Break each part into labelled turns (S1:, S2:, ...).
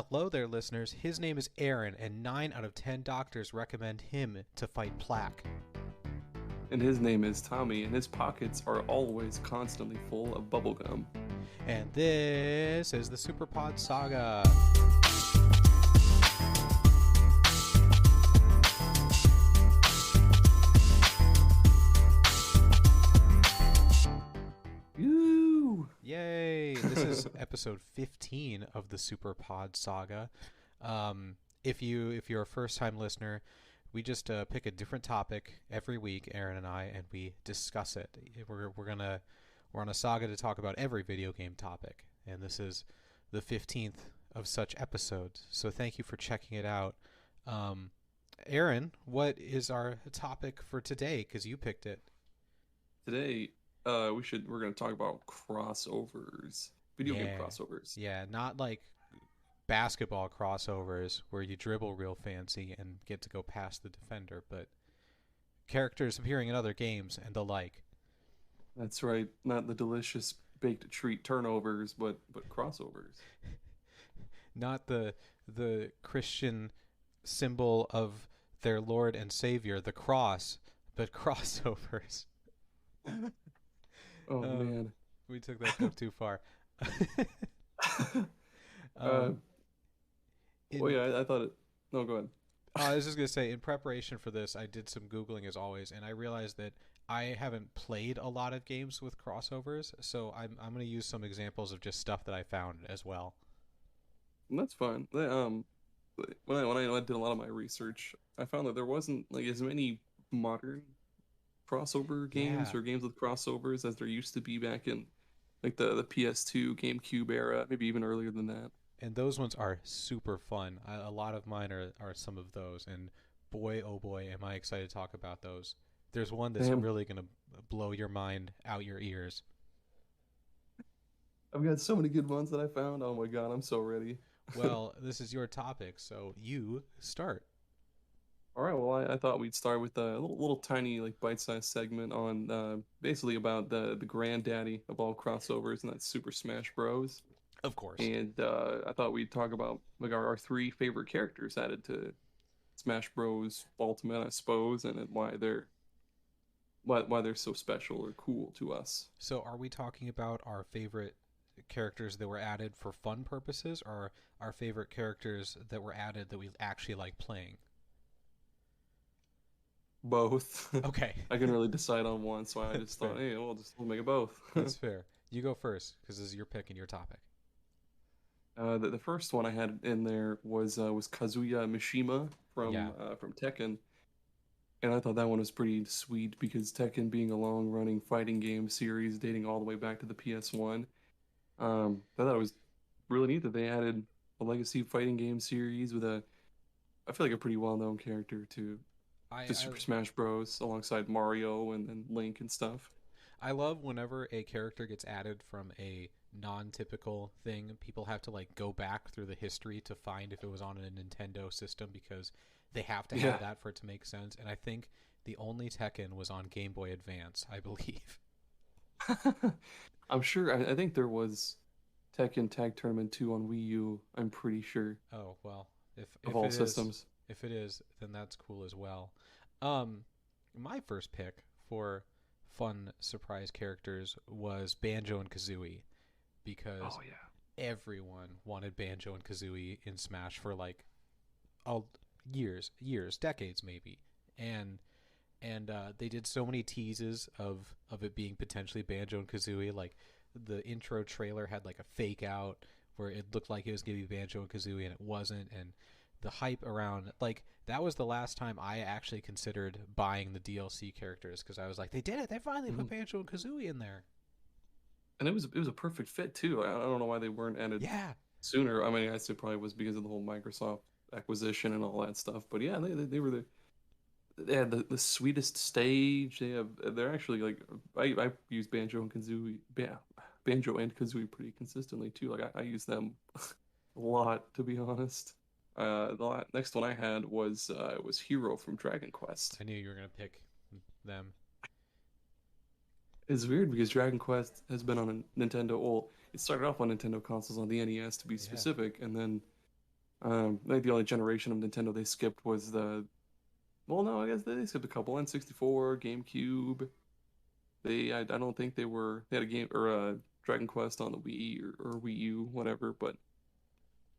S1: Hello there, listeners. His name is Aaron, and 9 out of 10 doctors recommend him to fight plaque.
S2: And his name is Tommy, and his pockets are always constantly full of bubblegum.
S1: And this is the Superpod Saga.
S2: Woo!
S1: Yay! This is episode 15 of the Superpod Saga. If you're a first-time listener, we just pick a different topic every week, Aaron and I, and we discuss it. We're on a saga to talk about every video game topic, and this is the 15th of such episodes. So thank you for checking it out. Aaron, what is our topic for today? Because you picked it.
S2: Today, we're going to talk about crossovers, video game crossovers.
S1: Yeah, not like basketball crossovers where you dribble real fancy and get to go past the defender, but characters appearing in other games and the like.
S2: That's right, not the delicious baked treat turnovers, but crossovers.
S1: Not the Christian symbol of their Lord and Savior, the cross, but crossovers.
S2: Oh man,
S1: we took that joke too far.
S2: I thought it. No, go ahead.
S1: I was just gonna say, in preparation for this, I did some Googling as always, and I realized that I haven't played a lot of games with crossovers, so I'm gonna use some examples of just stuff that I found as well.
S2: And that's fine. When I did a lot of my research, I found that there wasn't like as many modern crossover games or games with crossovers as there used to be back in like the PS2, GameCube era, maybe even earlier than that.
S1: And those ones are super fun. A lot of mine are some of those, and boy, oh boy, am I excited to talk about those. There's one that's really going to blow your mind out your ears.
S2: I've got so many good ones that I found. Oh my god, I'm so ready.
S1: Well, this is your topic, so you start.
S2: All right, well, I thought we'd start with a little tiny like bite-sized segment on basically about the granddaddy of all crossovers, and that's Super Smash Bros.
S1: Of course.
S2: And I thought we'd talk about like our three favorite characters added to Smash Bros. Ultimate, I suppose, and why they're so special or cool to us.
S1: So are we talking about our favorite characters that were added for fun purposes, or our favorite characters that were added that we actually like playing?
S2: Both.
S1: Okay.
S2: I couldn't really decide on one, so I just thought, hey, we'll make it both.
S1: That's fair. You go first, because this is your pick and your topic.
S2: The first one I had in there was Kazuya Mishima from Tekken, and I thought that one was pretty sweet because Tekken being a long-running fighting game series dating all the way back to the PS1, I thought it was really neat that they added a legacy fighting game series with I feel like a pretty well-known character to Super Smash Bros. Alongside Mario and Link and stuff.
S1: I love whenever a character gets added from a non-typical thing. People have to like go back through the history to find if it was on a Nintendo system because they have to have that for it to make sense. And I think the only Tekken was on Game Boy Advance, I believe.
S2: I'm sure. I think there was Tekken Tag Tournament 2 on Wii U. I'm pretty sure.
S1: Oh well, if
S2: all
S1: it
S2: systems.
S1: If it is, then that's cool as well. My first pick for fun surprise characters was Banjo and Kazooie, because everyone wanted Banjo and Kazooie in Smash for like years, decades maybe, and they did so many teases of it being potentially Banjo and Kazooie. Like the intro trailer had like a fake out where it looked like it was going to be Banjo and Kazooie and it wasn't, and the hype around, like, that was the last time I actually considered buying the DLC characters, because I was like, they did it, they finally put Banjo and Kazooie in there.
S2: And it was a perfect fit too. I don't know why they weren't added sooner. I mean, I guess it probably was because of the whole Microsoft acquisition and all that stuff. But yeah, they had the sweetest stage. They're actually like I use Banjo and Kazooie pretty consistently too. Like I use them a lot, to be honest. The next one I had was Hero from Dragon Quest.
S1: I knew you were gonna pick them.
S2: It's weird because Dragon Quest has been on a Nintendo. Well, it started off on Nintendo consoles on the NES to be specific, and then Like the only generation of Nintendo they skipped was the. Well, no, I guess they skipped a couple. N64, GameCube. I don't think they had a game or a Dragon Quest on the Wii or Wii U, whatever. But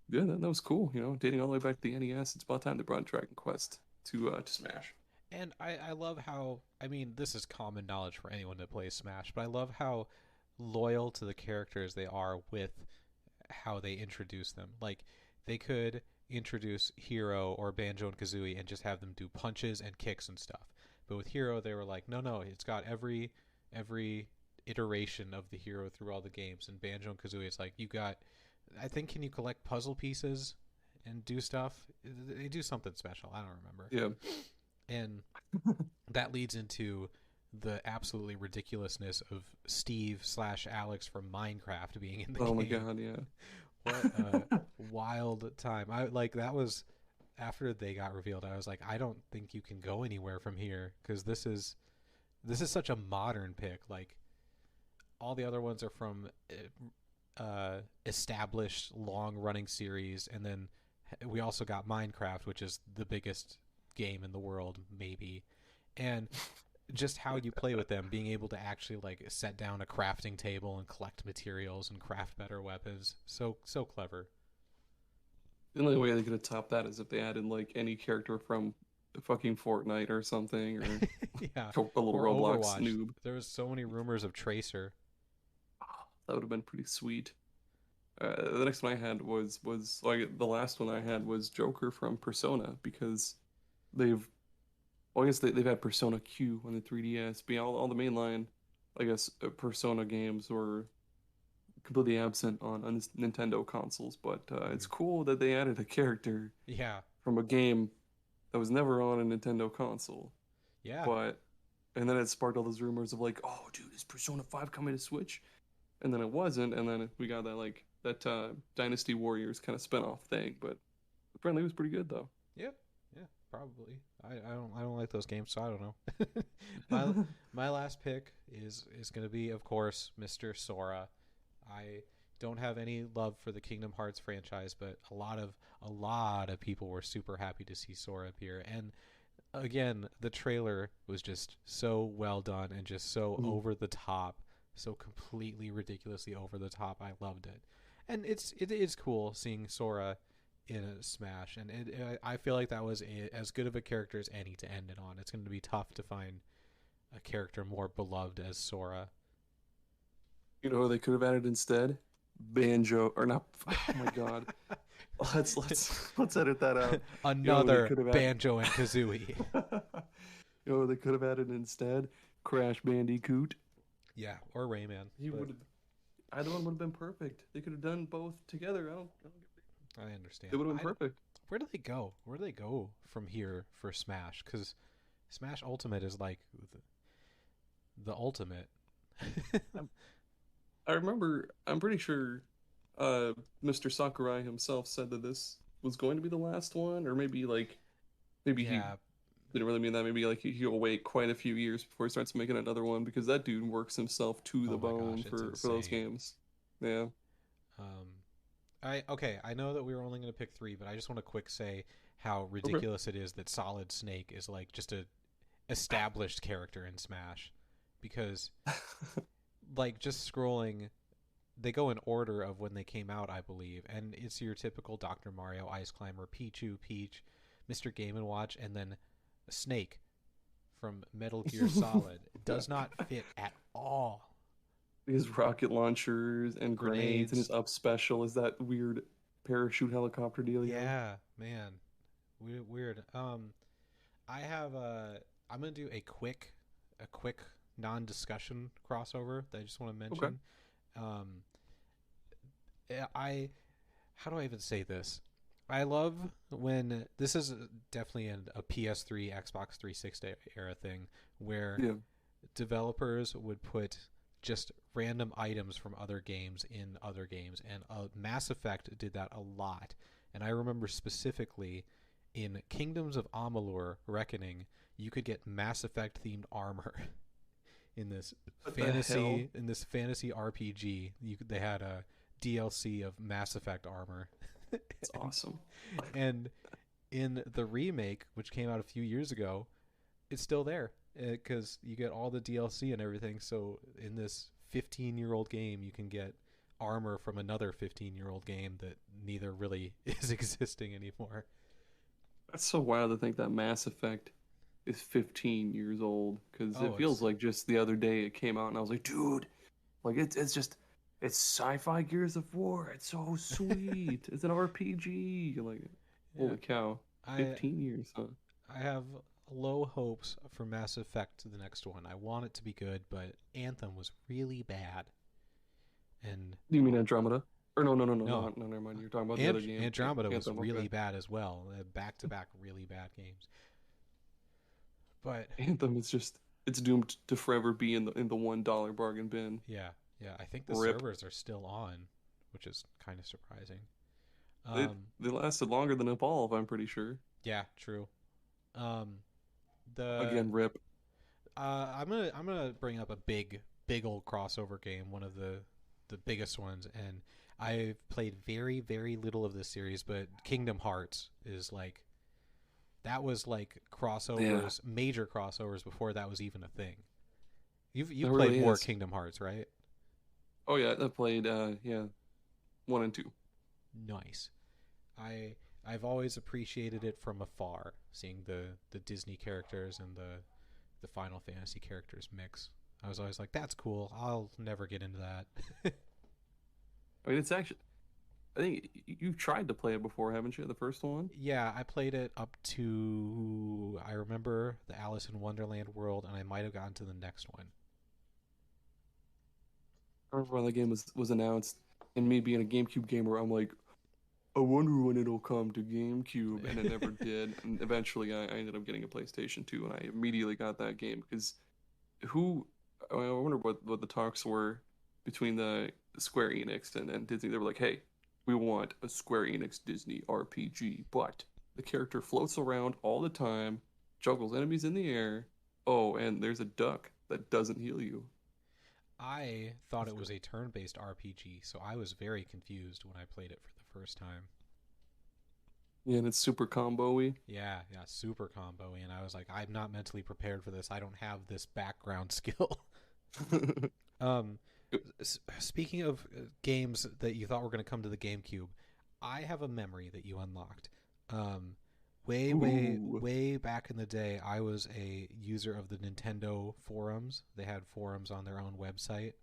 S2: yeah, that was cool. You know, dating all the way back to the NES. It's about time they brought Dragon Quest to Smash.
S1: And I love how, I mean, this is common knowledge for anyone that plays Smash, but I love how loyal to the characters they are with how they introduce them. Like, they could introduce Hero or Banjo and Kazooie and just have them do punches and kicks and stuff. But with Hero, they were like, no, it's got every iteration of the hero through all the games. And Banjo and Kazooie, it's like, you got, I think, can you collect puzzle pieces and do stuff? They do something special. I don't remember.
S2: Yeah.
S1: And that leads into the absolutely ridiculousness of Steve/Alex from Minecraft being in the game.
S2: Oh my god, yeah.
S1: What a wild time. That was after they got revealed. I was like, I don't think you can go anywhere from here, because this is such a modern pick. Like, all the other ones are from established long running series, and then we also got Minecraft, which is the biggest game in the world, maybe. And just how you play with them, being able to actually like set down a crafting table and collect materials and craft better weapons. So clever.
S2: The only way they could have topped that is if they added like any character from fucking Fortnite or something, or
S1: yeah,
S2: a little
S1: or
S2: Roblox
S1: Overwatch.
S2: noob.
S1: There was so many rumors of Tracer.
S2: That would have been pretty sweet. The next one I had was like the last one I had was Joker from Persona, because I guess they've had Persona Q on the 3DS, but all the mainline, I guess, Persona games were completely absent on Nintendo consoles. But it's cool that they added a character from a game that was never on a Nintendo console.
S1: Yeah.
S2: And then it sparked all those rumors of like, oh, dude, is Persona 5 coming to Switch? And then it wasn't, and then we got that Dynasty Warriors kind of spin-off thing. But apparently it was pretty good though.
S1: Yep. Yeah, probably. I don't like those games, so I don't know. my last pick is going to be, of course, Mr. Sora. I don't have any love for the Kingdom Hearts franchise, but a lot of people were super happy to see Sora appear. And again, the trailer was just so well done and just so over the top, so completely ridiculously over the top. I loved it. And it is cool seeing Sora in a Smash, and I feel like that was as good of a character as any to end it on. It's going to be tough to find a character more beloved as Sora.
S2: You know who they could have added instead? Banjo, or not? Oh my god! let's edit that out.
S1: Another Banjo and Kazooie.
S2: You know who they could have added instead? Crash Bandicoot.
S1: Yeah, or Rayman.
S2: Either one would have been perfect. They could have done both together.
S1: I understand.
S2: It would have been perfect.
S1: Where do they go? Where do they go from here for Smash? Because Smash Ultimate is like the ultimate.
S2: I remember, I'm pretty sure Mr. Sakurai himself said that this was going to be the last one, or maybe he didn't really mean that. Maybe like he'll wait quite a few years before he starts making another one, because that dude works himself to the bone for those games. Yeah.
S1: I know that we were only going to pick 3, but I just want to quick say how ridiculous it is that Solid Snake is like just a established character in Smash, because like just scrolling, they go in order of when they came out, I believe, and it's your typical Dr. Mario, Ice Climber, Pichu, Peach, Mr. Game & Watch, and then Snake from Metal Gear Solid. Does not fit at all.
S2: His rocket launchers and grenades, and his up special is that weird parachute helicopter deal.
S1: Yeah, man, weird. I have I'm gonna do a quick non-discussion crossover that I just want to mention. Okay. How do I even say this? I love when this is definitely a PS3, Xbox 360 era thing where developers would put just random items from other games in other games, and Mass Effect did that a lot. And I remember specifically in Kingdoms of Amalur: Reckoning, you could get Mass Effect themed armor in this fantasy RPG. They had a DLC of Mass Effect armor.
S2: It's awesome.
S1: And in the remake, which came out a few years ago, it's still there because you get all the DLC and everything. So in this 15-year-old game, you can get armor from another 15-year-old game that neither really is existing anymore.
S2: That's so wild to think that Mass Effect is 15 years old because it
S1: Oh,
S2: feels
S1: it's
S2: like just the other day it came out and I was like, dude, like it's just it's sci-fi Gears of War. It's so sweet. It's an RPG. Like,
S1: yeah.
S2: holy cow,
S1: I
S2: 15 years, huh?
S1: I have low hopes for Mass Effect, the next one. I want it to be good, but Anthem was really bad. And
S2: You mean Andromeda? Or no,
S1: no,
S2: no, never mind. You're talking about the other game.
S1: Andromeda was
S2: Anthem,
S1: really
S2: okay.
S1: bad as well. Back to back really bad games. But
S2: Anthem is just it's doomed to forever be in the $1 bargain bin.
S1: yeah, yeah, I think the
S2: Rip.
S1: servers are still on, which is kind of surprising.
S2: They
S1: Um,
S2: they lasted longer than Evolve, I'm pretty sure.
S1: yeah, true. Um, the
S2: Again, rip.
S1: I'm gonna bring up a big old crossover game, one of the biggest ones, and I've played very little of this series, but Kingdom Hearts is like that was like
S2: Yeah,
S1: crossovers, major crossovers before that was even a thing.
S2: it
S1: You've played
S2: really
S1: more
S2: is.
S1: Kingdom Hearts, right?
S2: Oh yeah, I played yeah, 1 and 2.
S1: Nice. I I've always appreciated it from afar, seeing the Disney characters and the Final Fantasy characters mix. I was always like, that's cool. I'll never get into that.
S2: I mean, it's actually I think you've tried to play it before, haven't you? The first one.
S1: Yeah, I played it up to I remember the Alice in Wonderland world, and I might have gotten to the next one.
S2: I remember when the game was announced, and me being a GameCube gamer, I'm like, I wonder when it'll come to GameCube, and it never did. And eventually, I ended up getting a PlayStation 2, and I immediately got that game because who? I wonder what the talks were between the Square Enix and Disney. They were like, hey, we want a Square Enix Disney RPG, but the character floats around all the time, juggles enemies in the air. Oh, and there's a duck that doesn't heal you.
S1: I thought it was a turn-based RPG, so I was very confused when I played it for the first time.
S2: Yeah, and it's super combo-y.
S1: Yeah, yeah, super combo, and I was like, I'm not mentally prepared for this. I don't have this background skill. um, Speaking of games that you thought were going to come to the GameCube, I have a memory that you unlocked. Um,
S2: Ooh.
S1: way back in the day, I was a user of the Nintendo forums. They had forums on their own website,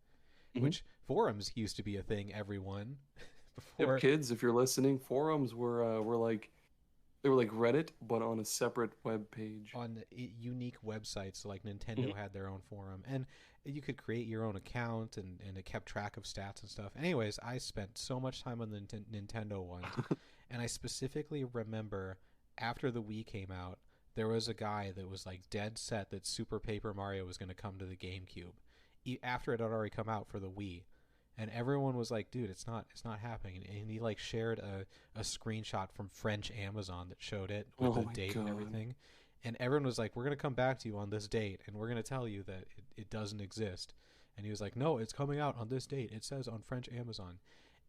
S2: Mhm.
S1: which forums used to be a thing, everyone,
S2: Yep,
S1: before
S2: kids, if you're listening, forums were like they were like Reddit, but on a separate web page.
S1: on unique websites. So like
S2: Mhm.
S1: Nintendo had their own forum, and you could create your own account, and it kept track of stats and stuff. Anyways, I spent so much time on the Nintendo ones, and I specifically remember after the Wii came out, there was a guy that was like dead set that Super Paper Mario was going to come to the GameCube after it had already come out for the Wii. And everyone was like, dude, it's not happening. And he like shared a screenshot from French Amazon that showed it with
S2: Oh
S1: the
S2: my
S1: date and
S2: God.
S1: everything. And everyone was like, we're going to come back to you on this date, and we're going to tell you that it doesn't exist. And he was like, no, it's coming out on this date. It says on French Amazon.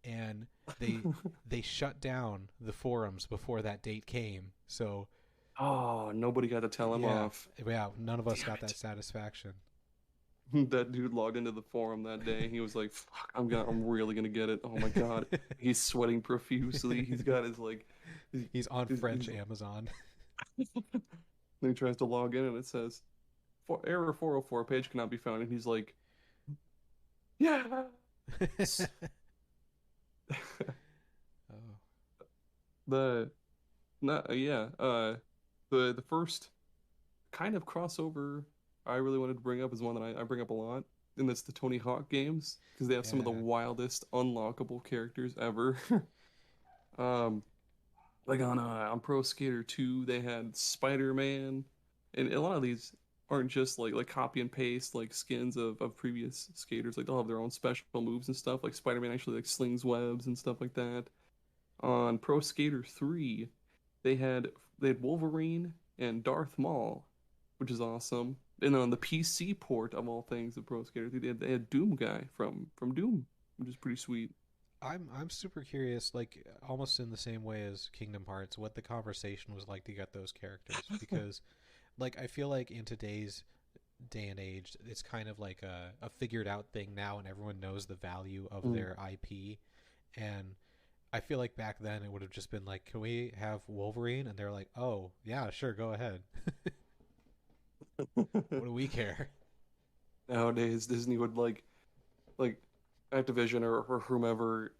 S1: And they they shut down the forums before that date came. So
S2: Oh, nobody got to tell him
S1: yeah,
S2: off.
S1: yeah, none of us
S2: Damn
S1: got that
S2: it.
S1: satisfaction.
S2: That dude logged into the forum that day. He was like, "Fuck, I'm really gonna get it. Oh my God." He's sweating profusely. He's got his like,
S1: He's on French
S2: his
S1: Amazon.
S2: then he tries to log in and it says, For error 404, page cannot be found. And he's like, yeah.
S1: Oh,
S2: the not yeah the first kind of crossover I really wanted to bring up is one that I bring up a lot, and that's the Tony Hawk games because they have some of the
S1: yeah.
S2: wildest unlockable characters ever. um, like on Pro Skater 2, they had Spider-Man, and a lot of these aren't just like copy and paste like skins of previous skaters. Like they'll have their own special moves and stuff. Like Spider-Man actually like slings webs and stuff like that. On Pro Skater 3, they had they had Wolverine and Darth Maul, which is awesome. And on the PC port of all things of Pro Skater 3, they had Doom Guy from Doom, which is pretty sweet.
S1: I'm super curious, like almost in the same way as Kingdom Hearts, what the conversation was like to get those characters because, like, I feel like in today's day and age, it's kind of like a figured out thing now, and everyone knows the value of their IP. And I feel like back then it would have just been like, "Can we have Wolverine?" And they're like, "Oh yeah, sure, go ahead." What do we care?
S2: Nowadays, Disney would like Activision or whomever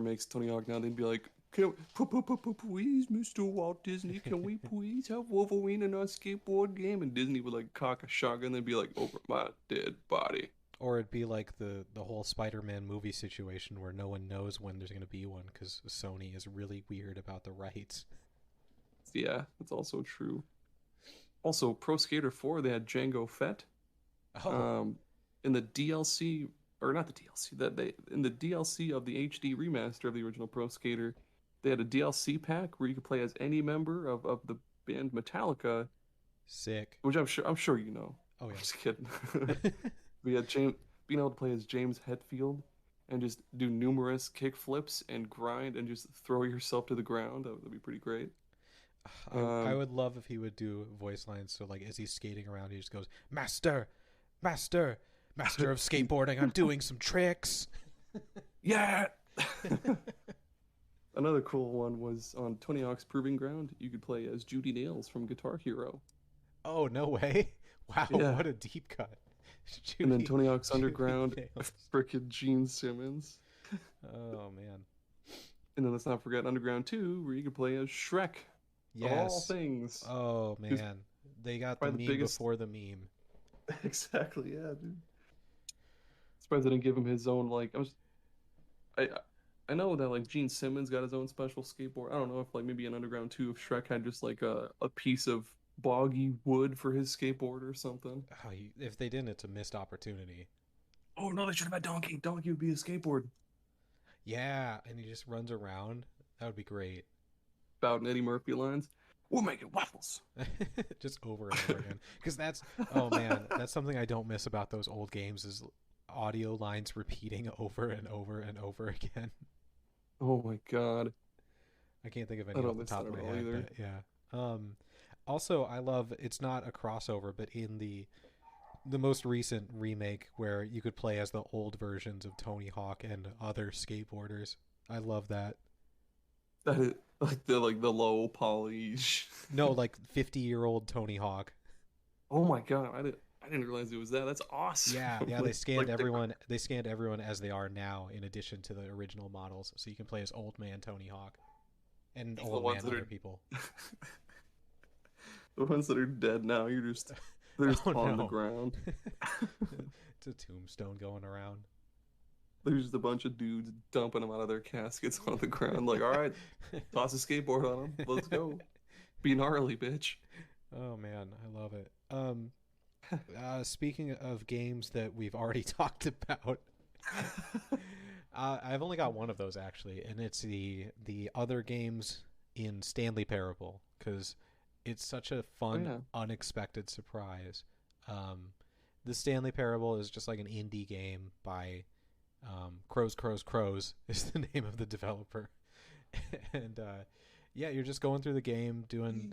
S2: makes Tony Hawk now, they'd be like, please, Mr. Walt Disney, can we please have Wolverine in our skateboard game? And Disney would like cock a shotgun and be like, over my dead body.
S1: Or it'd be like the whole Spider-Man movie situation where no one knows when there's going to be one because Sony is really weird about the rights.
S2: Yeah, that's also true. Also, Pro Skater 4, they had Django Fett.
S1: Oh,
S2: In the DLC, or not the DLC, in the DLC of the HD remaster of the original Pro Skater, they had a DLC pack where you could play as any member of the band Metallica,
S1: sick.
S2: which I'm sure you know.
S1: Oh yeah.
S2: I'm just kidding. We had being able to play as James Hetfield and just do numerous kick flips and grind and just throw yourself to the ground. That would be pretty great.
S1: I would love if he would do voice lines. So like as he's skating around, he just goes, "Master, master, master of skateboarding. I'm doing some tricks."
S2: Yeah. Another cool one was on Tony Hawk's Proving Ground. You could play as Judy Nails from Guitar Hero.
S1: Oh no way! Wow,
S2: Yeah.
S1: what a deep cut.
S2: And then Tony Hawk's
S1: Judy
S2: Underground,
S1: Nails.
S2: frickin' Gene Simmons.
S1: Oh man.
S2: And then let's not forget Underground 2, where you could play as Shrek. Of all
S1: Yes.
S2: things.
S1: Oh man. They got the
S2: probably
S1: meme
S2: the biggest...
S1: before the meme.
S2: Exactly, yeah, dude. Surprised they didn't give him his own, like, I know that, like, Gene Simmons got his own special skateboard. I don't know if, like, maybe in Underground 2, if Shrek had just, like, a piece of boggy wood for his skateboard or something.
S1: Oh, if they didn't, it's a missed opportunity.
S2: Oh, no, they should have had Donkey. Donkey would be his skateboard.
S1: Yeah, and he just runs around. That would be great.
S2: About Eddie Murphy lines. We're making waffles.
S1: Just over and over again. Because oh man, that's something I don't miss about those old games is audio lines repeating over and over and over again.
S2: Oh my god.
S1: I can't think of any off the top of my head.
S2: Either.
S1: But yeah. Also, I love, it's not a crossover, but in the most recent remake where you could play as the old versions of Tony Hawk and other skateboarders. I love that.
S2: That is like the low polish.
S1: No, like 50-year-old Tony Hawk.
S2: Oh my god, I didn't realize it was that. That's awesome.
S1: Yeah, they scanned everyone. They scanned everyone as they are now, in addition to the original models, so you can play as old man Tony Hawk and old man other people.
S2: The ones that are dead now, they're just on the ground.
S1: It's a tombstone going around.
S2: There's just a bunch of dudes dumping them out of their caskets on the ground. Like, all right, toss a skateboard on them. Let's go. Be gnarly, bitch.
S1: Oh man, I love it. Speaking of games that we've already talked about, I've only got one of those actually, and it's the other games in Stanley Parable, because it's such a fun, unexpected surprise. The Stanley Parable is just like an indie game by Crows is the name of the developer. And yeah, you're just going through the game,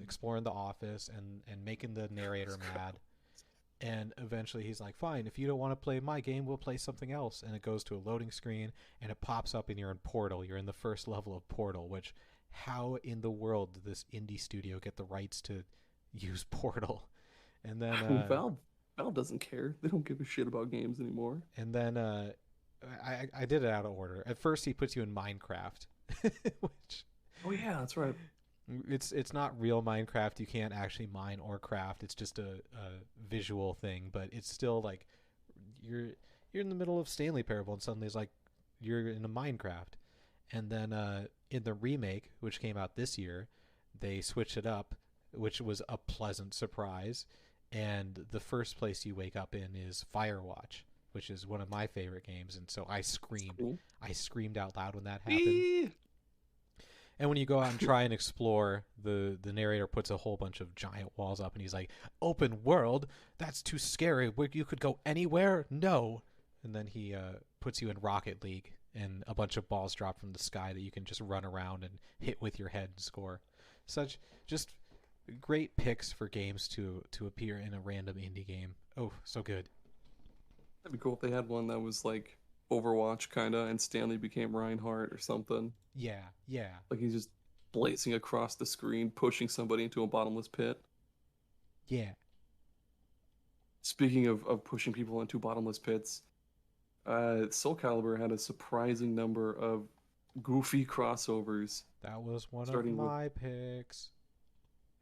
S1: exploring the office and making the narrator mad. And eventually he's like, fine, if you don't want to play my game, we'll play something else. And it goes to a loading screen and it pops up and you're in Portal. You're in the first level of Portal, which how in the world did this indie studio get the rights to use Portal? And then
S2: Valve doesn't care. They don't give a shit about games anymore.
S1: And then I did it out of order. At first he puts you in Minecraft, which
S2: oh yeah, that's right.
S1: It's not real Minecraft. You can't actually mine or craft. It's just a visual thing, but it's still like you're in the middle of Stanley Parable and suddenly it's like you're in a Minecraft. And then in the remake, which came out this year, they switched it up, which was a pleasant surprise. And the first place you wake up in is Firewatch, which is one of my favorite games. And so I screamed. Cool. I screamed out loud when that happened. And when you go out and try and explore, the narrator puts a whole bunch of giant walls up and he's like, open world? That's too scary. You could go anywhere? No. And then he puts you in Rocket League and a bunch of balls drop from the sky that you can just run around and hit with your head and score. Such just great picks for games to appear in a random indie game. Oh, so good.
S2: That'd be cool if they had one that was like Overwatch kinda, and Stanley became Reinhardt or something.
S1: Yeah, yeah.
S2: Like he's just blazing across the screen, pushing somebody into a bottomless pit.
S1: Yeah.
S2: Speaking of pushing people into bottomless pits, Soul Calibur had a surprising number of goofy crossovers.
S1: That was one of my picks.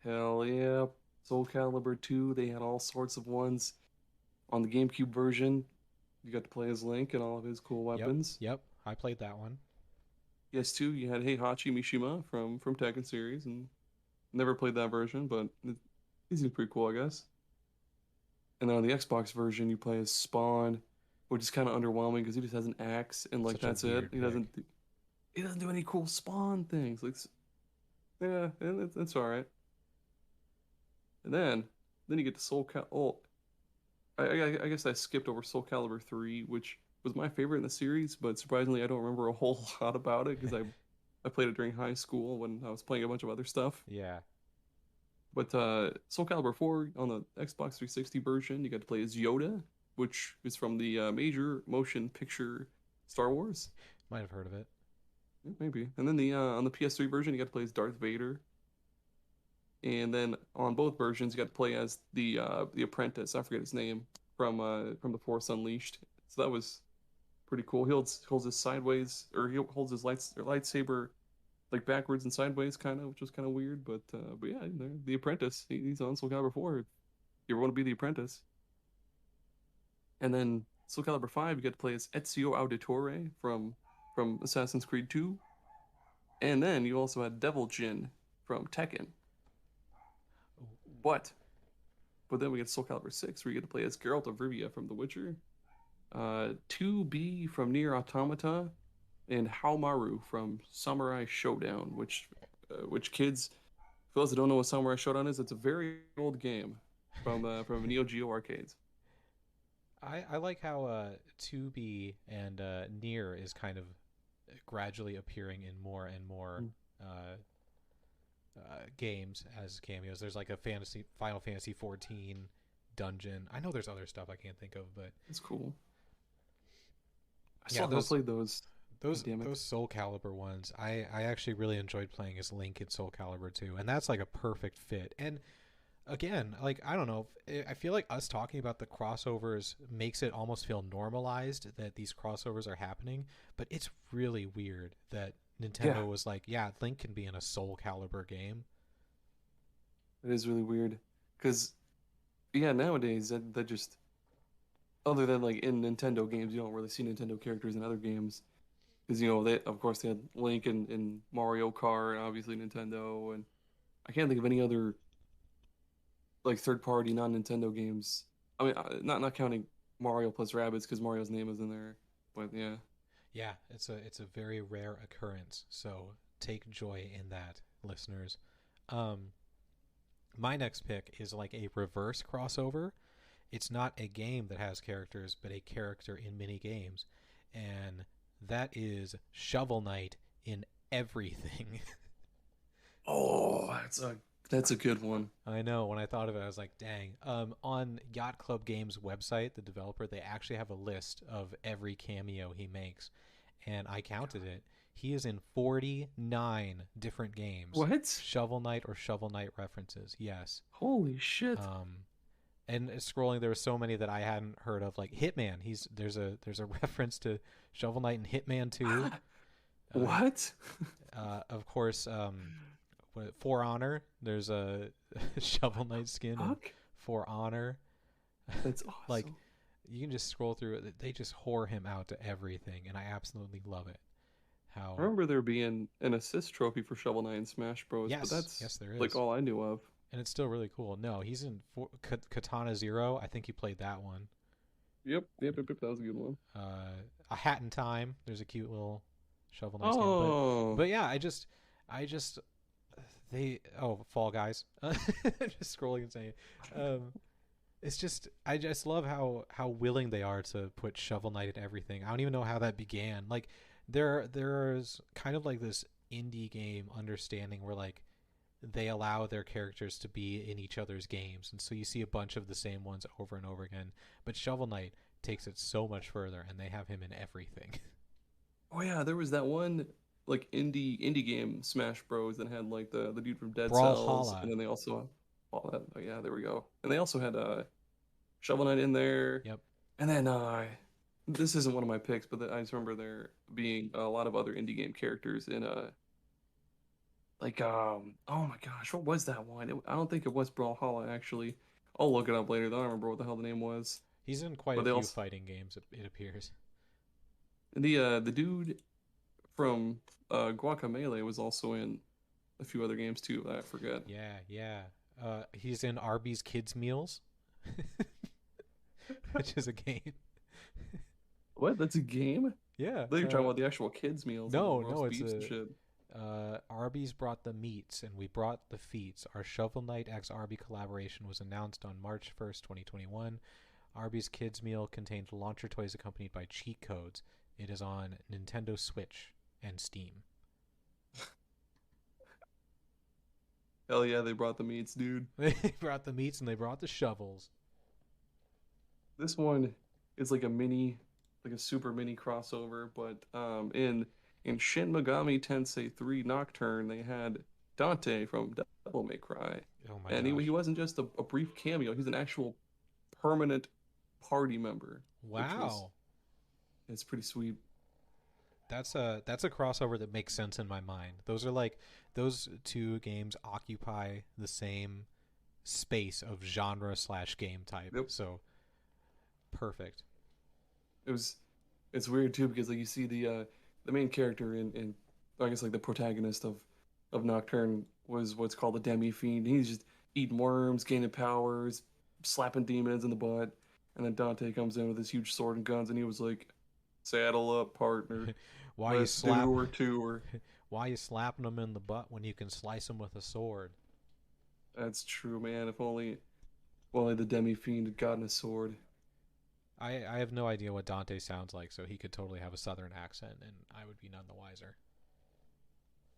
S2: Hell yeah. Soul Calibur 2, they had all sorts of ones. On the GameCube version, you got to play as Link and all of his cool weapons.
S1: Yep. I played that one.
S2: PS2, you had Heihachi Mishima from Tekken series, and never played that version, but he's pretty cool, I guess. And then on the Xbox version, you play as Spawn, which is kind of underwhelming because he just has an axe and like that's it. He doesn't do any cool Spawn things. Like, yeah, it's all right. And then you get to Soul Calibur. Oh, I guess I skipped over Soul Calibur 3, which was my favorite in the series, but surprisingly, I don't remember a whole lot about it because I played it during high school when I was playing a bunch of other stuff.
S1: Yeah.
S2: But Soul Calibur 4 on the Xbox 360 version, you got to play as Yoda, which is from the major motion picture Star Wars.
S1: Might have heard of it.
S2: Yeah, maybe. And then on the PS3 version, you got to play as Darth Vader. And then on both versions, you got to play as the apprentice. I forget his name from the Force Unleashed. So that was pretty cool. He holds his sideways, or he holds his lightsaber like backwards and sideways, kind of, which was kind of weird. But yeah, the apprentice. He's on Soul Calibur 4. If you ever want to be the apprentice. And then Soul Calibur 5, you get to play as Ezio Auditore from Assassin's Creed 2. And then you also had Devil Jin from Tekken. But then we get Soul Calibur 6, where you get to play as Geralt of Rivia from The Witcher, 2B from Nier Automata, and Haomaru from Samurai Showdown, which kids, for those that don't know what Samurai Showdown is, it's a very old game from Neo Geo arcades.
S1: I like how 2B and Nier is kind of gradually appearing in more and more games as cameos. There's like a Final Fantasy 14 dungeon. I know there's other stuff I can't think of, but
S2: it's cool. I still haven't played those.
S1: Those Soul Calibur ones, I actually really enjoyed playing as Link in Soul Calibur 2, and that's like a perfect fit. And again, like, I don't know, I feel like us talking about the crossovers makes it almost feel normalized that these crossovers are happening, but it's really weird that Nintendo was like, yeah, Link can be in a Soul Calibur game.
S2: It is really weird because, yeah, nowadays that just, other than like in Nintendo games, you don't really see Nintendo characters in other games because they had Link in Mario Kart, obviously Nintendo, and I can't think of any other like third-party non-Nintendo games. I mean, not counting Mario plus Rabbids because Mario's name is in there, but yeah.
S1: Yeah, it's a very rare occurrence, so take joy in that, listeners. My next pick is like a reverse crossover. It's not a game that has characters, but a character in mini games, and that is Shovel Knight in everything.
S2: Oh, that's a good one.
S1: I know. When I thought of it, I was like, dang. On Yacht Club Games website, the developer, they actually have a list of every cameo he makes, and I counted it. He is in 49 different games.
S2: What?
S1: Shovel Knight or Shovel Knight references. Yes.
S2: Holy shit.
S1: And scrolling, there were so many that I hadn't heard of, like Hitman. There's a reference to Shovel Knight in Hitman 2.
S2: What?
S1: Of course, For Honor. There's a Shovel Knight skin For Honor.
S2: That's awesome.
S1: Like, you can just scroll through it. They just whore him out to everything, and I absolutely love it.
S2: I remember there being an assist trophy for Shovel Knight in Smash Bros.
S1: Yes,
S2: but that's
S1: there is.
S2: Like all I knew of.
S1: And it's still really cool. No, he's in Katana Zero. I think you played that one.
S2: Yep. That was a good one.
S1: A Hat in Time. There's a cute little Shovel Knight skin. But yeah, I just Fall Guys. Just scrolling and saying, it's just, I just love how willing they are to put Shovel Knight in everything. I don't even know how that began. Like, There's kind of like this indie game understanding where like they allow their characters to be in each other's games, and so you see a bunch of the same ones over and over again. But Shovel Knight takes it so much further, and they have him in everything.
S2: Oh yeah, there was that one like indie game Smash Bros that had like the dude from Dead Cells,
S1: Brawlhalla.
S2: and then they also all that. Oh yeah, there we go. And they also had Shovel Knight in there,
S1: Yep.
S2: and then this isn't one of my picks, but I just remember there being a lot of other indie game characters in like oh my gosh, what was that one? I don't think it was Brawlhalla actually. I'll look it up later. I don't remember what the hell the name was.
S1: He's in quite
S2: But
S1: a
S2: they
S1: few
S2: also
S1: fighting games, it appears.
S2: the dude from Guacamelee was also in a few other games too. I forget.
S1: Yeah, yeah. He's in Arby's Kids Meals, which is a game.
S2: What? That's a game?
S1: Yeah.
S2: I thought you were talking about the actual kids' meals.
S1: No,
S2: like
S1: no,
S2: roast
S1: it's
S2: beefs and shit.
S1: Arby's brought the meats, and we brought the feats. Our Shovel Knight x Arby collaboration was announced on March 1st, 2021. Arby's Kids Meal contained launcher toys accompanied by cheat codes. It is on Nintendo Switch and Steam.
S2: Hell yeah, they brought the meats, dude.
S1: They brought the meats and they brought the shovels.
S2: This one is like a super mini crossover, but in Shin Megami Tensei 3 Nocturne, they had Dante from Devil May Cry.
S1: Oh my
S2: And
S1: gosh.
S2: he wasn't just a brief cameo, he's an actual permanent party member.
S1: Wow.
S2: It's pretty sweet.
S1: That's a crossover that makes sense in my mind. Those are like those two games occupy the same space of genre / game type.
S2: Yep.
S1: So perfect.
S2: It's weird too because like you see the main character in I guess like the protagonist of Nocturne was what's called a demi fiend. He's just eating worms, gaining powers, slapping demons in the butt, and then Dante comes in with his huge sword and guns, and he was like, "Saddle up, partner.
S1: Why
S2: Let's
S1: you
S2: do her tour."
S1: Why you slapping them in the butt when you can slice them with a sword?
S2: That's true, man. If only the demi fiend had gotten a sword.
S1: I have no idea what Dante sounds like, so he could totally have a southern accent, and I would be none the wiser.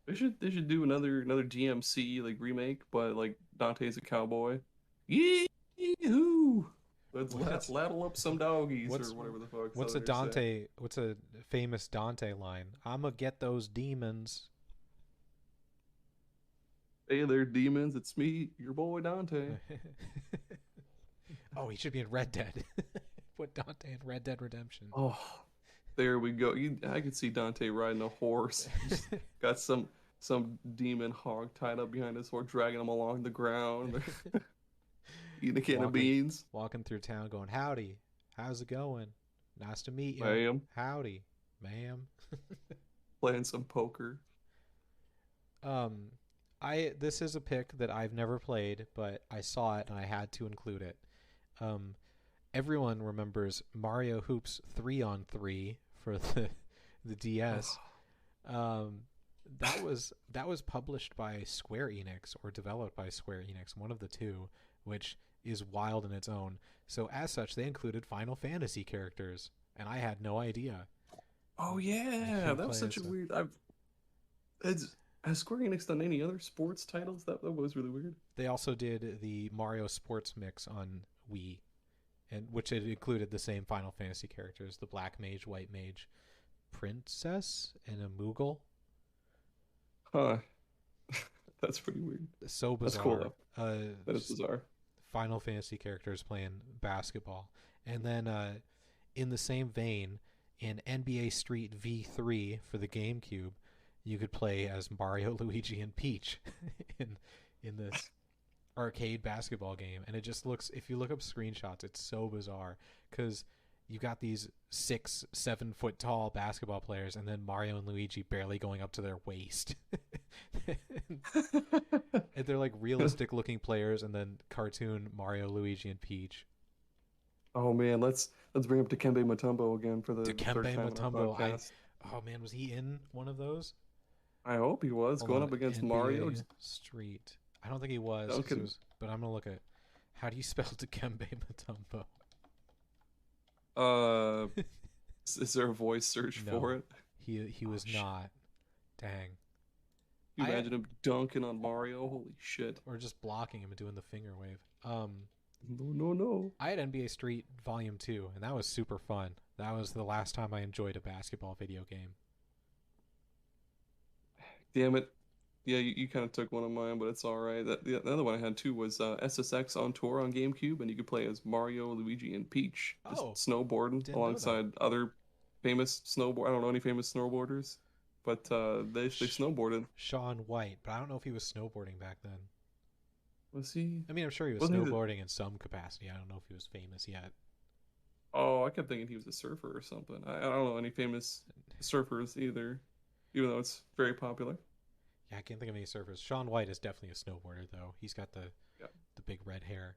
S2: They should do another DMC like remake, but like Dante's a cowboy. Yee-hoo! Let's lattle up some doggies or whatever the fuck.
S1: What's a Dante? Say. What's a famous Dante line? I'ma get those demons.
S2: Hey there, demons! It's me, your boy Dante.
S1: Oh, he should be in Red Dead. Put Dante in Red Dead Redemption.
S2: Oh, there we go. I could see Dante riding a horse. Got some demon hog tied up behind his horse, dragging him along the ground. Eating a can of beans.
S1: Walking through town going, howdy, how's it going? Nice to meet you.
S2: Ma'am.
S1: Howdy, ma'am.
S2: Playing some poker.
S1: This is a pick that I've never played, but I saw it and I had to include it. Everyone remembers Mario Hoops 3-on-3 for the DS. That was published by Square Enix or developed by Square Enix, one of the two, which is wild in its own. So as such, they included Final Fantasy characters, and I had no idea.
S2: Oh yeah, that was such a weird. Has Square Enix done any other sports titles? That was really weird.
S1: They also did the Mario Sports Mix on Wii, and which it included the same Final Fantasy characters: the Black Mage, White Mage, Princess, and a Moogle.
S2: Huh. That's pretty weird.
S1: So bizarre.
S2: That's cool though. That is bizarre.
S1: Final Fantasy characters playing basketball. And then in the same vein, in NBA Street V3 for the GameCube, you could play as Mario, Luigi, and Peach in this arcade basketball game. And it just looks, if you look up screenshots, it's so bizarre because you got these 6-7 foot tall basketball players and then Mario and Luigi barely going up to their waist. And they're like realistic looking players and then cartoon Mario, Luigi, and Peach.
S2: Oh man, let's bring up Dikembe Mutombo again for the
S1: Dikembe
S2: third time
S1: Mutombo. Oh man, was he in one of those?
S2: I hope he was. Going up against
S1: NBA
S2: Mario.
S1: Street. I don't think he was, but I'm gonna look at how do you spell Dikembe Mutombo?
S2: Is there a voice search for it?
S1: He was not. Dang.
S2: You imagine him dunking on Mario? Holy shit.
S1: Or just blocking him and doing the finger wave.
S2: No.
S1: I had NBA Street Volume 2, and that was super fun. That was the last time I enjoyed a basketball video game.
S2: Damn it. Yeah, you kind of took one of mine, but it's all right. The other one I had too was SSX on tour on GameCube, and you could play as Mario, Luigi, and Peach, just snowboarding alongside other famous snowboard. I don't know any famous snowboarders, but they snowboarded.
S1: Shaun White, but I don't know if he was snowboarding back then.
S2: Was he?
S1: I mean, I'm sure he was snowboarding in some capacity. I don't know if he was famous yet.
S2: Oh, I kept thinking he was a surfer or something. I don't know any famous surfers either, even though it's very popular.
S1: Yeah, I can't think of any surfers. Shaun White is definitely a snowboarder, though. He's got the big red hair.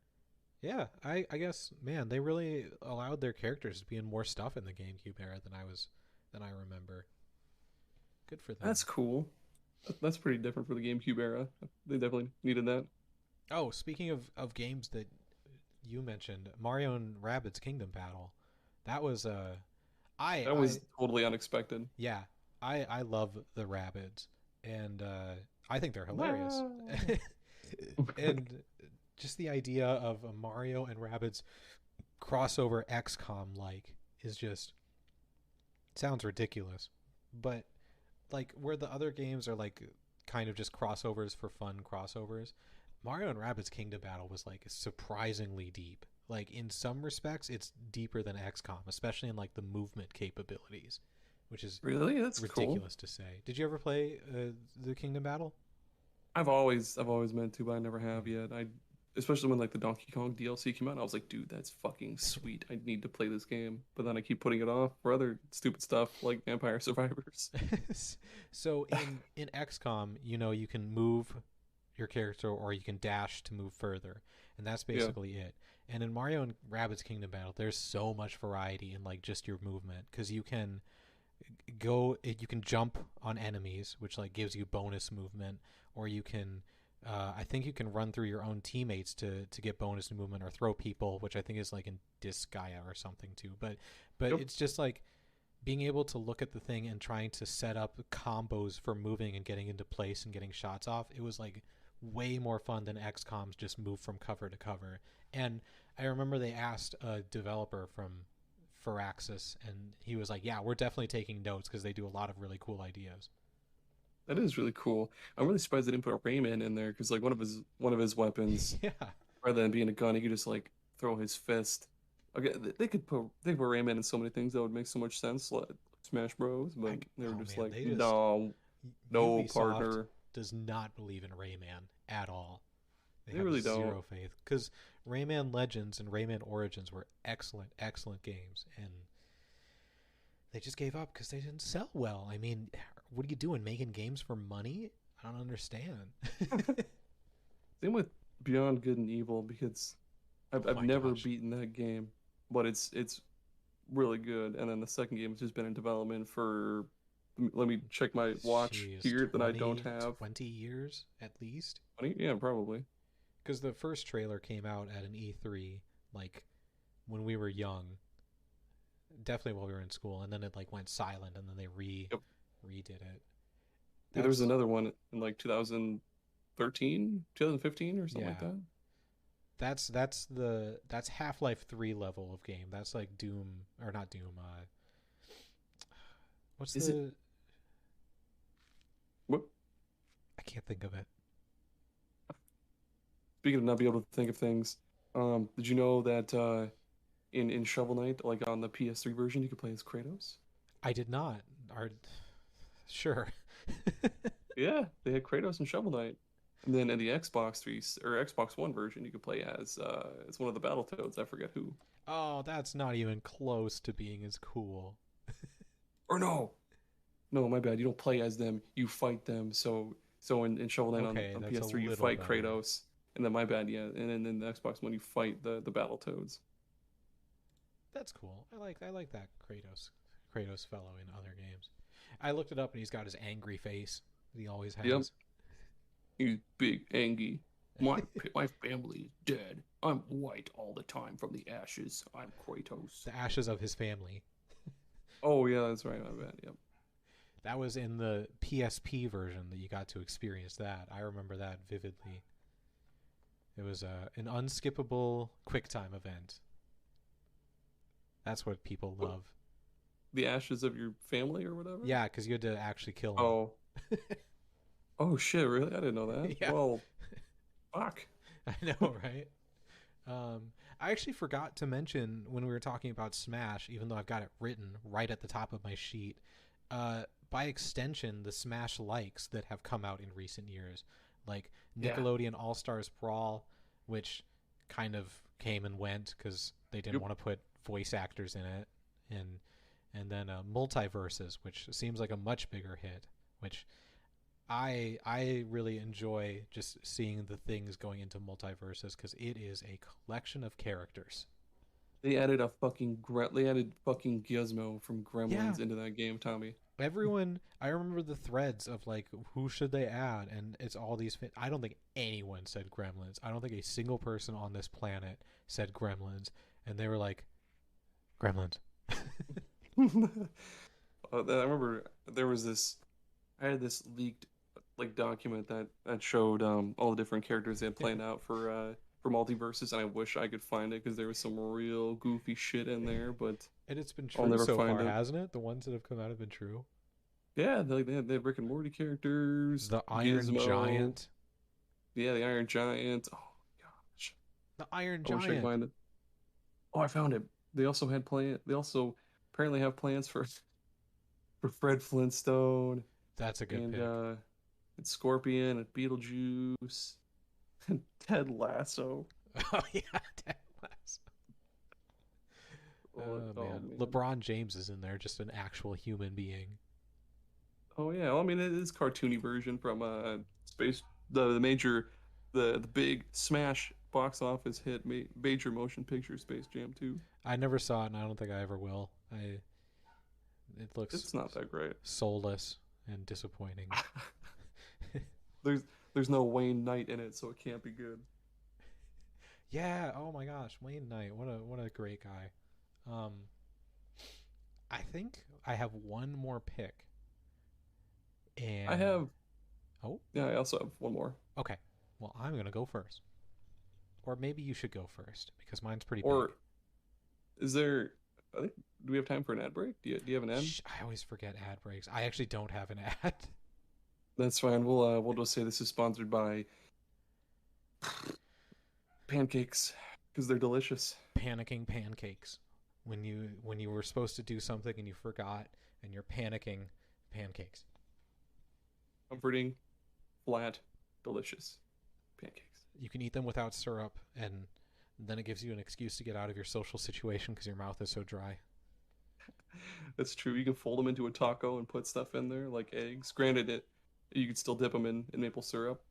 S1: Yeah, I guess, man, they really allowed their characters to be in more stuff in the GameCube era than I remember. Good for them.
S2: That's cool. That's pretty different for the GameCube era. They definitely needed that.
S1: Oh, speaking of games that you mentioned, Mario and Rabbids Kingdom Battle. That was
S2: totally unexpected.
S1: Yeah, I love the Rabbids, and I think they're hilarious. And just the idea of a Mario and Rabbids crossover XCOM is just sounds ridiculous. But like where the other games are like kind of just crossovers for fun crossovers, Mario and Rabbids Kingdom Battle was like surprisingly deep. Like in some respects it's deeper than XCOM, especially in like the movement capabilities, which is
S2: really that's
S1: ridiculous
S2: cool
S1: to say. Did you ever play the Kingdom Battle?
S2: I've always meant to, but I never have yet. Especially when like the Donkey Kong DLC came out, I was like, dude, that's fucking sweet. I need to play this game. But then I keep putting it off for other stupid stuff like Vampire Survivors.
S1: So in XCOM, you can move your character or you can dash to move further, and that's basically it. And in Mario and Rabbids Kingdom Battle, there's so much variety in like just your movement, because you can jump on enemies, which like gives you bonus movement, or you can I think you can run through your own teammates to get bonus movement, or throw people, which I think is like in Disgaea or something too. But It's just like being able to look at the thing and trying to set up combos for moving and getting into place and getting shots off. It was like way more fun than XCOM's just move from cover to cover. And I remember they asked a developer from Firaxis, and he was like, yeah, we're definitely taking notes because they do a lot of really cool ideas.
S2: That is really cool. I'm really surprised they didn't put a Rayman in there, because like one of his weapons, rather than being a gun, he could just like throw his fist. Okay, they could put Rayman in so many things that would make so much sense, like Smash Bros. But they were just like, no
S1: Ubisoft
S2: partner
S1: does not believe in Rayman at all.
S2: They really don't.
S1: Zero faith, because Rayman Legends and Rayman Origins were excellent games, and they just gave up because they didn't sell well. I mean, what are you doing, making games for money? I don't understand.
S2: Same with Beyond Good and Evil, because I've never beaten that game, but it's really good. And then the second game has just been in development for, let me check my watch here, that I don't have.
S1: 20 years at least?
S2: 20? Yeah, probably.
S1: Because the first trailer came out at an E3, like when we were young, definitely while we were in school, and then it like went silent, and then they redid it.
S2: Yeah, there was another one in like 2013, 2015 or something like that.
S1: That's Half-Life 3 level of game. That's like Doom, or not Doom.
S2: What?
S1: I can't think of it.
S2: Speaking of not being able to think of things, did you know that in Shovel Knight, like on the PS3 version, you could play as Kratos?
S1: I did not. Sure.
S2: Yeah, they had Kratos in Shovel Knight. And then in the Xbox 3 or Xbox One version, you could play as one of the Battletoads. I forget who.
S1: Oh, that's not even close to being as cool.
S2: Or no, my bad. You don't play as them. You fight them. So in Shovel Knight on PS3, you fight Kratos. And then my bad, yeah. And then in the Xbox One, you fight the Battletoads.
S1: That's cool. I like that Kratos fellow in other games. I looked it up, and he's got his angry face that he always has.
S2: Yep. He's big, angry. My family is dead. I'm white all the time from the ashes. I'm Kratos.
S1: The ashes of his family.
S2: Oh yeah, that's right. My bad. Yep.
S1: That was in the PSP version that you got to experience that. I remember that vividly. It was an unskippable QuickTime event. That's what people love.
S2: The ashes of your family or whatever?
S1: Yeah, because you had to actually kill them.
S2: Oh. Oh, shit, really? I didn't know that.
S1: Yeah.
S2: Well, fuck.
S1: I know, right? I actually forgot to mention when we were talking about Smash, even though I've got it written right at the top of my sheet, by extension, the Smash likes that have come out in recent years, like Nickelodeon All-Stars Brawl, which kind of came and went because they didn't want to put voice actors in it, and then Multiverses, which seems like a much bigger hit, which I really enjoy just seeing the things going into Multiverses because it is a collection of characters.
S2: They added fucking Gizmo from Gremlins into that game, Tommy.
S1: Everyone, I remember the threads of like, who should they add? And it's all these. I don't think anyone said Gremlins. I don't think a single person on this planet said Gremlins. And they were like, Gremlins.
S2: I remember there was this. I had this leaked like document that showed all the different characters they had planned out for Multiverses, and I wish I could find it because there was some real goofy shit in there. But
S1: and it's been true so far, hasn't it? The ones that have come out have been true.
S2: Yeah, they had Rick and Morty characters.
S1: The Iron Giant.
S2: Yeah, the Iron Giant. Oh gosh,
S1: the Iron Giant. I wish I could find it.
S2: Oh, I found it. They also had They also apparently have plans for Fred Flintstone.
S1: That's a good pick.
S2: And Scorpion and Beetlejuice and Ted Lasso.
S1: Oh yeah, Ted Lasso. Oh man. LeBron James is in there, just an actual human being.
S2: Oh yeah, well, I mean it is cartoony version from Space the big smash box office hit major motion picture Space Jam 2.
S1: I never saw it, and I don't think I ever will. It's
S2: not that great.
S1: Soulless and disappointing.
S2: There's no Wayne Knight in it, so it can't be good.
S1: Yeah, oh my gosh, Wayne Knight, what a great guy. I think I have one more pick. And
S2: I have
S1: yeah,
S2: I also have one more.
S1: Okay. Well, I'm going to go first. Or maybe you should go first because mine's pretty
S2: big. Is there do we have time for an ad break? Do you have an ad?
S1: I always forget ad breaks. I actually don't have an ad.
S2: That's fine. We'll just say this is sponsored by pancakes because they're delicious.
S1: Panicking pancakes. When you were supposed to do something and you forgot and you're panicking, pancakes.
S2: Comforting, flat, delicious pancakes.
S1: You can eat them without syrup, and then it gives you an excuse to get out of your social situation because your mouth is so dry.
S2: That's true. You can fold them into a taco and put stuff in there, like eggs. Granted, you could still dip them in maple syrup.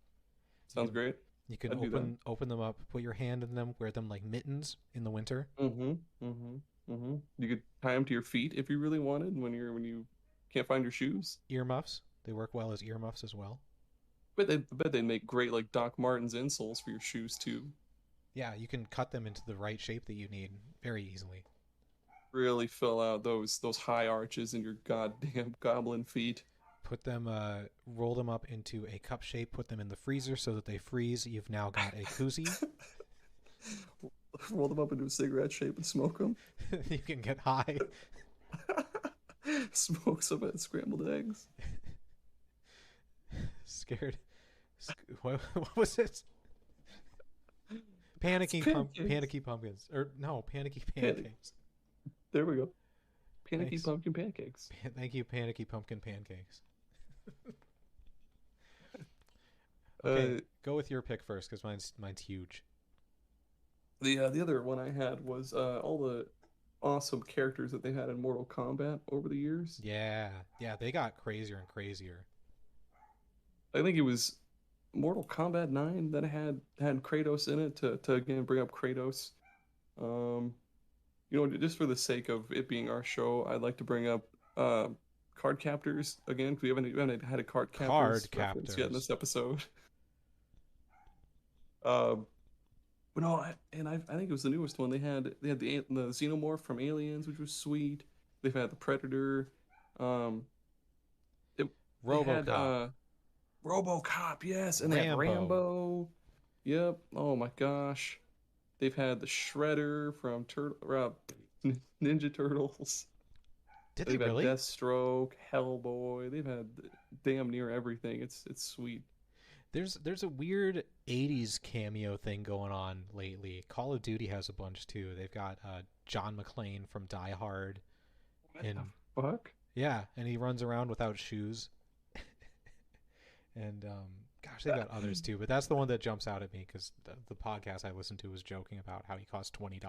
S2: Sounds great.
S1: You can open them up, put your hand in them, wear them like mittens in the winter.
S2: You could tie them to your feet if you really wanted when you can't find your shoes.
S1: Earmuffs. They work well as earmuffs as well.
S2: But I bet they'd make great like Doc Martens insoles for your shoes too.
S1: Yeah, you can cut them into the right shape that you need very easily.
S2: Really fill out those high arches in your goddamn goblin feet.
S1: Put them, roll them up into a cup shape. Put them in the freezer so that they freeze. You've now got a koozie.
S2: Roll them up into a cigarette shape and smoke them.
S1: You can get high.
S2: Smoke some scrambled eggs.
S1: Scared. What was it? Panicky pumpkins. Or no, panicky pancakes.
S2: There we go. Panicky pumpkin pancakes.
S1: Thank you, panicky pumpkin pancakes. Okay, go with your pick first because mine's huge.
S2: The other one I had was all the awesome characters that they had in Mortal Kombat over the years.
S1: Yeah, they got crazier and crazier.
S2: I think it was Mortal Kombat 9 that had Kratos in it to again bring up Kratos. Just for the sake of it being our show, I'd like to bring up card captors again because we haven't had a card captors yet in this episode. But no, I think it was the newest one. They had the Xenomorph from Aliens, which was sweet. They've had the Predator. They had
S1: RoboCop,
S2: RoboCop, yes, and they had
S1: Rambo.
S2: Rambo. Yep. Oh my gosh. They've had the Shredder from Ninja Turtles.
S1: Did they
S2: They've had
S1: really?
S2: Deathstroke, Hellboy. They've had damn near everything. It's sweet.
S1: There's a weird '80s cameo thing going on lately. Call of Duty has a bunch too. They've got John McClane from Die Hard,
S2: What the
S1: and
S2: fuck?
S1: yeah, and he runs around without shoes. And gosh, they've got others too, but that's the one that jumps out at me because the podcast I listened to was joking about how he cost $20.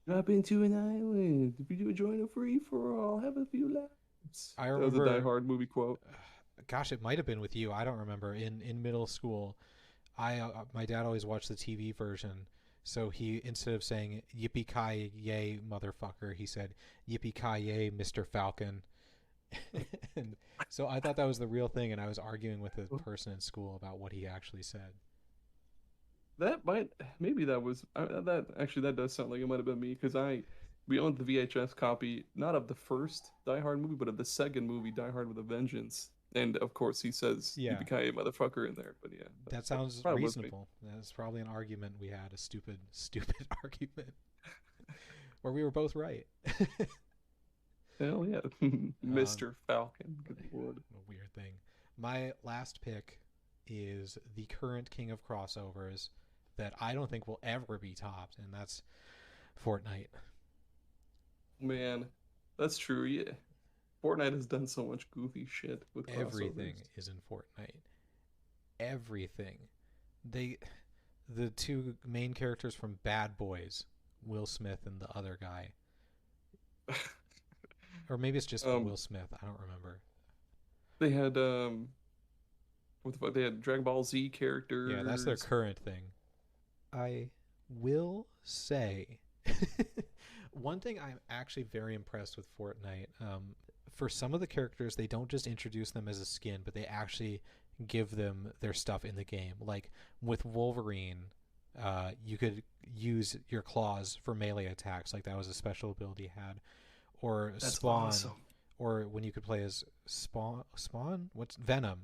S2: Drop into an island. If you join a free for all, have a few laughs.
S1: I
S2: That was a Die
S1: remember,
S2: Hard movie quote.
S1: gosh, it might have been with you. I don't remember. In middle school, I my dad always watched the TV version, so he instead of saying "Yippee ki yay, motherfucker," he said "Yippee ki yay, Mr. Falcon." And so I thought that was the real thing, and I was arguing with a person in school about what he actually said.
S2: That might maybe that was that actually that does sound like it might have been me because we owned the VHS copy not of the first Die Hard movie but of the second movie Die Hard with a Vengeance, and of course he says
S1: Yeah,
S2: "Yippee motherfucker" in there. But yeah,
S1: that
S2: that
S1: sounds
S2: probably was me.
S1: reasonable. That's probably an argument we had, a stupid, stupid argument where we were both right.
S2: Hell yeah,
S1: um,
S2: Mr. Falcon. Good lord.
S1: a weird thing. My last pick is the current king of crossovers that I don't think will ever be topped, and that's Fortnite.
S2: Man, that's true. Yeah, Fortnite has done so much goofy shit with
S1: Everything
S2: crossovers.
S1: is in Fortnite. Everything. They, the two main characters from Bad Boys, Will Smith and the other guy, or maybe it's just
S2: um,
S1: Will Smith. I don't remember.
S2: they had what the fuck? They had Dragon Ball Z
S1: Yeah, that's their
S2: characters.
S1: current thing. I will say one thing I'm actually very impressed with Fortnite. For some of the characters, they don't just introduce them as a skin, but they actually give them their stuff in the game. Like with Wolverine, you could use your claws for melee attacks, like that was a special ability he had. Or
S2: That's
S1: Spawn,
S2: awesome.
S1: or when you could play as Spawn? What's Venom?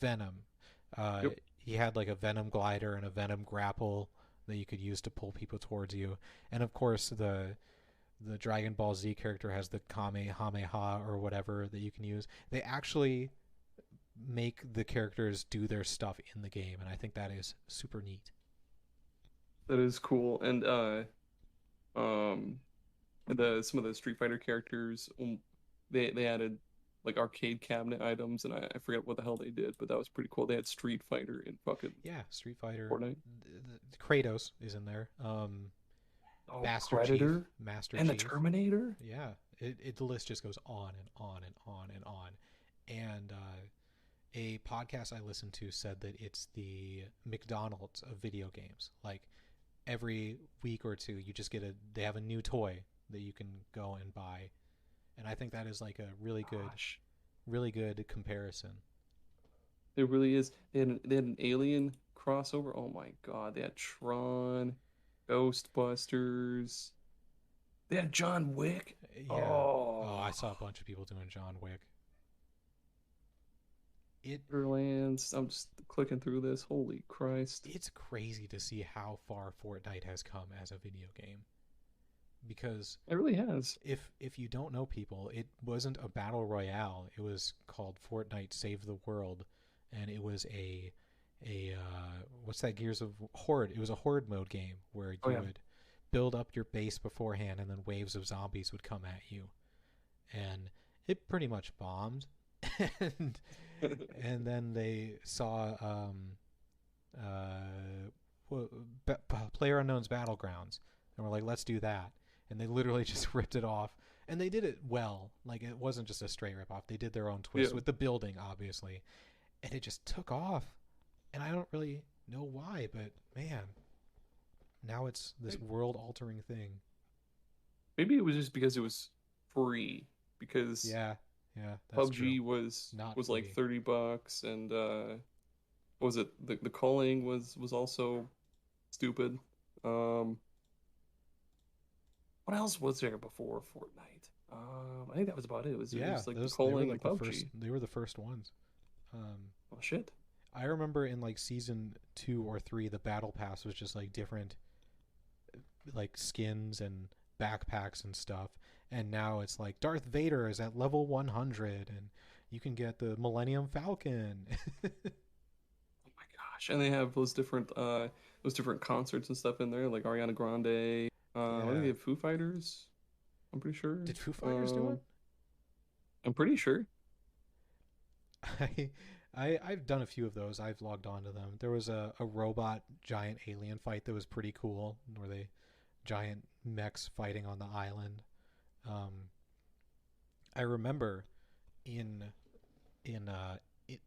S1: Venom. Uh,
S2: Yep.
S1: he had like a Venom glider and a Venom grapple that you could use to pull people towards you. And of course, the Dragon Ball Z character has the Kamehameha or whatever that you can use. They actually make the characters do their stuff in the game, and I think that is super neat.
S2: That is cool. And um the some of the Street Fighter characters they added like arcade cabinet items and I forget what the hell they did, but that was pretty cool. They had Street Fighter in fucking
S1: Yeah, Street Fighter.
S2: Fortnite.
S1: Kratos is in there.
S2: Oh,
S1: Master Chief.
S2: Predator
S1: Master
S2: and the
S1: Chief.
S2: Terminator?
S1: Yeah, the list just goes on and on and on and on. And a podcast I listened to said that it's the McDonald's of video games. Like every week or two, you just they have a new toy that you can go and buy, and I think that is like a
S2: Gosh,
S1: really good comparison.
S2: it really is. They had an Alien crossover. Oh my God, they had Tron, Ghostbusters. They had John Wick.
S1: Yeah. Oh, I
S2: Oh,
S1: saw a bunch of people doing John Wick. It
S2: Borderlands. I'm just clicking through this. Holy Christ.
S1: it's crazy to see how far Fortnite has come as a video game. Because
S2: It really has.
S1: if you don't know, people, it wasn't a battle royale. It was called Fortnite Save the World, and it was a what's that, Gears of Horde. It was a horde mode game where
S2: Oh
S1: you
S2: yeah.
S1: would build up your base beforehand, and then waves of zombies would come at you, and it pretty much bombed. and and then they saw Player Unknown's Battlegrounds, and we're like, let's do that. And they literally just ripped it off, and they did it well. Like it wasn't just a straight rip off. They did their own twist
S2: Yeah.
S1: with the building, obviously, and it just took off. And I don't really know why, but man, now it's this world altering thing.
S2: Maybe it was just because it was free. Because
S1: Yeah, yeah, that's true.
S2: PUBG was
S1: Not
S2: was like
S1: free.
S2: $30 and what was it the culling was also stupid. Um what else was there before Fortnite? I think that was about it. It was like the
S1: they were
S2: polling and
S1: like the
S2: PUBG.
S1: first. They were the first ones.
S2: Oh shit.
S1: I remember in like season 2 or 3, the battle pass was just like different, like skins and backpacks and stuff. And now it's like Darth Vader is at level 100, and you can get the Millennium Falcon.
S2: Oh my gosh. And they have those different concerts and stuff in there, like Ariana Grande. I think they
S1: Yeah.
S2: have Foo Fighters. I'm pretty sure.
S1: Did Foo Fighters do it?
S2: I'm pretty sure.
S1: I, I've done a few of those. I've logged on to them. There was a robot giant alien fight that was pretty cool, where they giant mechs fighting on the island. Um, I remember in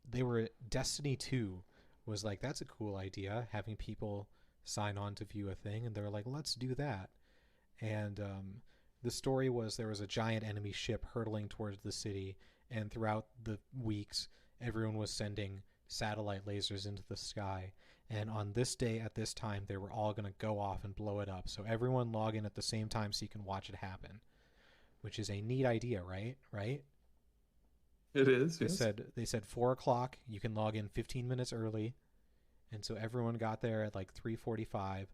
S1: they were Destiny 2 was like, that's a cool idea, having people sign on to view a thing, and they were like, let's do that. And the story was there was a giant enemy ship hurtling towards the city, and throughout the weeks everyone was sending satellite lasers into the sky, and on this day at this time they were all going to go off and blow it up, so everyone log in at the same time so you can watch it happen, which is a neat idea, right?
S2: It is.
S1: They
S2: Yes.
S1: said 4 o'clock. You can log in 15 minutes early, and so everyone got there at like 3:45.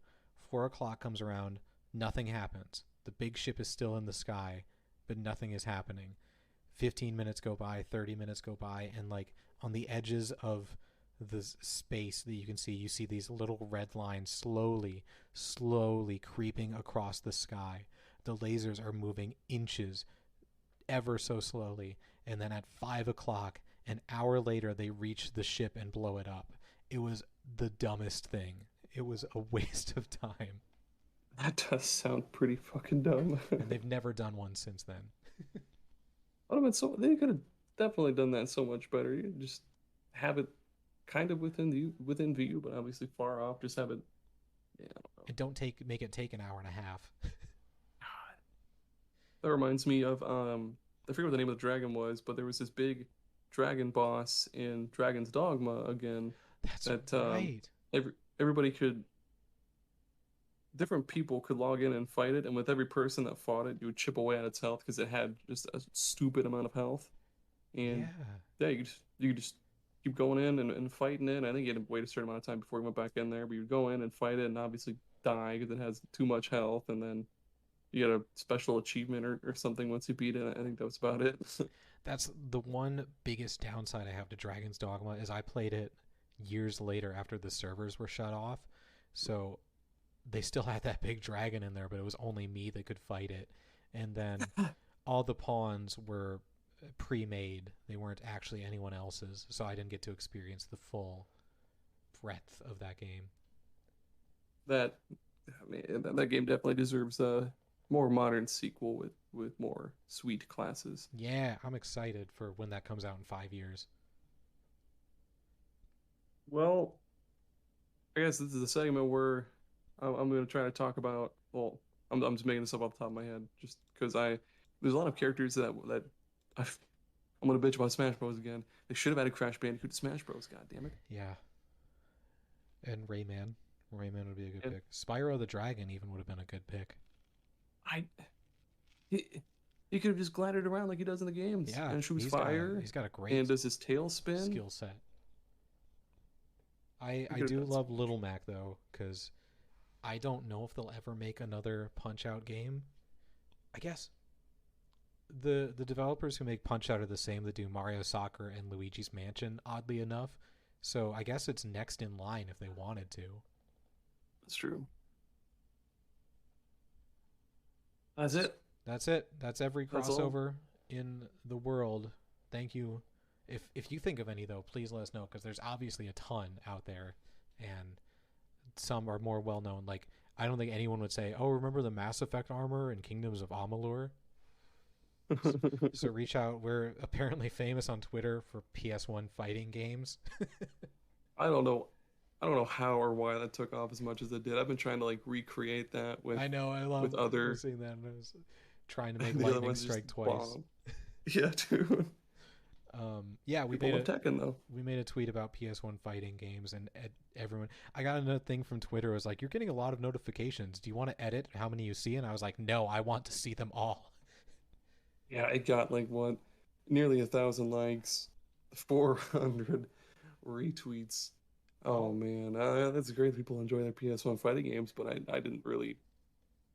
S1: 4 o'clock comes around, nothing happens. The big ship is still in the sky, but nothing is happening. 15 minutes go by, 30 minutes go by, and like on the edges of the space that you see these little red lines slowly creeping across the sky. The lasers are moving inches, ever so slowly, and then at 5 o'clock, an hour later, they reach the ship and blow it up. It was the dumbest thing. It was a waste of time.
S2: That does sound pretty fucking dumb.
S1: And they've never done one since then.
S2: They could have definitely done that so much better. You just have it kind of within view, but obviously far off. Just have it. Yeah, I don't know.
S1: And don't make it take an hour and a half.
S2: That reminds me of I forget what the name of the dragon was, but there was this big dragon boss in Dragon's Dogma again.
S1: That's
S2: that
S1: right.
S2: Everybody could different people could log in and fight it, and with every person that fought it, you would chip away at its health because it had just a stupid amount of health. And
S1: Yeah.
S2: you could just keep going in and fighting it. And I think you had to wait a certain amount of time before you went back in there, but you'd go in and fight it and obviously die because it has too much health, and then you get a special achievement or something once you beat it. I think that was about it.
S1: That's the one biggest downside I have to Dragon's Dogma is I played it years later after the servers were shut off. So they still had that big dragon in there, but it was only me that could fight it. And then all the pawns were pre-made. They weren't actually anyone else's, so I didn't get to experience the full breadth of that game.
S2: That I mean, that game definitely deserves a more modern sequel with more sweet classes.
S1: Yeah, I'm excited for when that comes out in 5 years.
S2: Well, I guess this is the segment where I'm going to try to talk about. Well, I'm just making this up off the top of my head, just because there's a lot of characters that I'm going to bitch about Smash Bros. Again. They should have added Crash Bandicoot to Smash Bros. God damn it.
S1: Yeah. And Rayman. Rayman would be a good pick. Spyro the Dragon even would have been a good pick.
S2: He could have just glided around like he does in the games.
S1: Yeah.
S2: And shoots fire.
S1: He's got a great
S2: and does his tail spin.
S1: skill set. I do love Little Mac though, because I don't know if they'll ever make another Punch-Out game. I guess the developers who make Punch-Out are the same that do Mario Soccer and Luigi's Mansion, oddly enough. So I guess it's next in line if they wanted to.
S2: That's true. That's it.
S1: That's it. That's every
S2: That's all.
S1: crossover in the world. Thank you. If you think of any though, please let us know, because there's obviously a ton out there, and some are more well known. Like I don't think anyone would say, "Oh, remember the Mass Effect armor in Kingdoms of Amalur?" So reach out. We're apparently famous on Twitter for PS1 fighting games.
S2: I don't know how or why that took off as much as it did. I've been trying to like recreate that with
S1: I know. I love
S2: with other
S1: seeing that. And I was trying to make
S2: the other
S1: lightning
S2: ones
S1: strike
S2: just
S1: twice.
S2: bomb. Yeah, dude.
S1: Yeah, we
S2: People
S1: made
S2: love Tekken though.
S1: we made a tweet about PS1 fighting games, and everyone. I got another thing from Twitter. It was like, "You're getting a lot of notifications. Do you want to edit how many you see?" And I was like, "No, I want to see them all."
S2: Yeah, it got like what, nearly 1,000 likes, 400 retweets. Oh man, that's great. People enjoy their PS1 fighting games, but I didn't really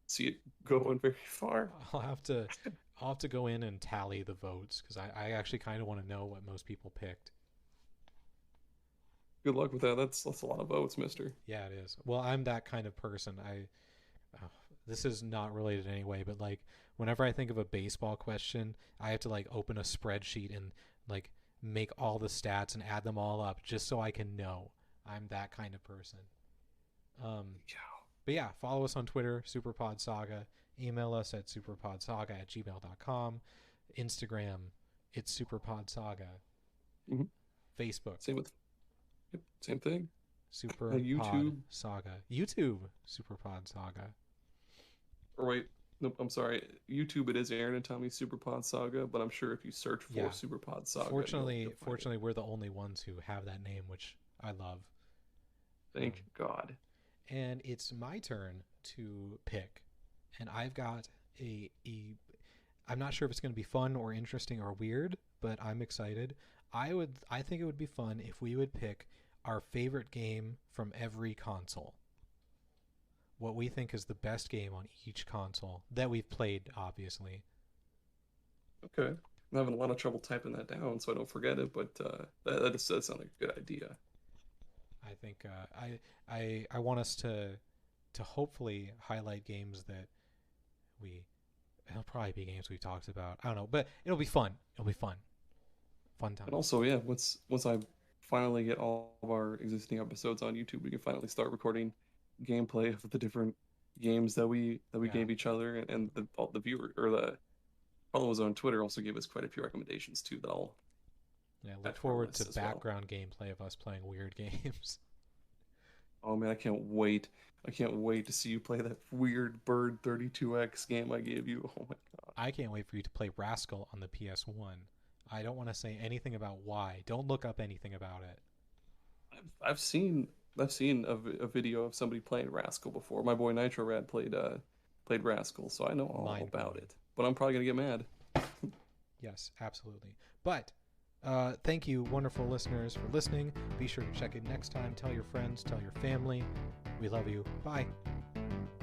S2: see it going very far.
S1: I'll have to I'll have to go in and tally the votes because I actually kind of want to know what most people picked.
S2: Good luck with that. That's a lot of votes, Mister.
S1: Yeah, it is. Well, I'm that kind of person. Oh, this is not related in any way, but like whenever I think of a baseball question, I have to like open a spreadsheet and like make all the stats and add them all up just so I can know. I'm that kind of person. Um, but yeah, follow us on Twitter, Superpod Saga. Email us at superpodsaga@gmail.com. Instagram, it's Superpod Saga.
S2: Mm-hmm.
S1: Facebook.
S2: Same thing.
S1: Superpod
S2: YouTube
S1: Saga. YouTube, Superpod Saga.
S2: Or wait, nope, I'm sorry. YouTube, it is Aaron and Tommy Superpod Saga, but I'm sure if you search for Superpod Saga,
S1: fortunately, we're the only ones who have that name, which I love.
S2: Thank God.
S1: And it's my turn to pick, and I've got a I'm not sure if it's going to be fun or interesting or weird, but I'm excited. I think it would be fun if we would pick our favorite game from every console. What we think is the best game on each console that we've played, obviously.
S2: Okay. I'm having a lot of trouble typing that down so I don't forget it, but that just does sound like a good idea.
S1: I think I want us to hopefully highlight games that it'll probably be games we talked about. I don't know, but it'll be fun. It'll be fun. Fun time.
S2: And also, yeah, once I finally get all of our existing episodes on YouTube, we can finally start recording gameplay of the different games that we gave each other, and the viewer or the followers on Twitter also gave us quite a few recommendations too that I'll
S1: look forward to background gameplay of us playing weird games.
S2: Oh man, I can't wait to see you play that weird Bird 32X game I gave you. Oh my god,
S1: I can't wait for you to play Rascal on the PS1. I don't want to say anything about why. Don't look up anything about it.
S2: I've seen a video of somebody playing Rascal before. My boy Nitro Rad played Rascal, so I know all about it. But I'm probably gonna get mad.
S1: Yes, absolutely. But thank you, wonderful listeners, for listening. Be sure to check in next time. Tell your friends, tell your family. We love you. Bye.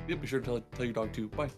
S2: Yep, be sure to tell your dog too. Bye.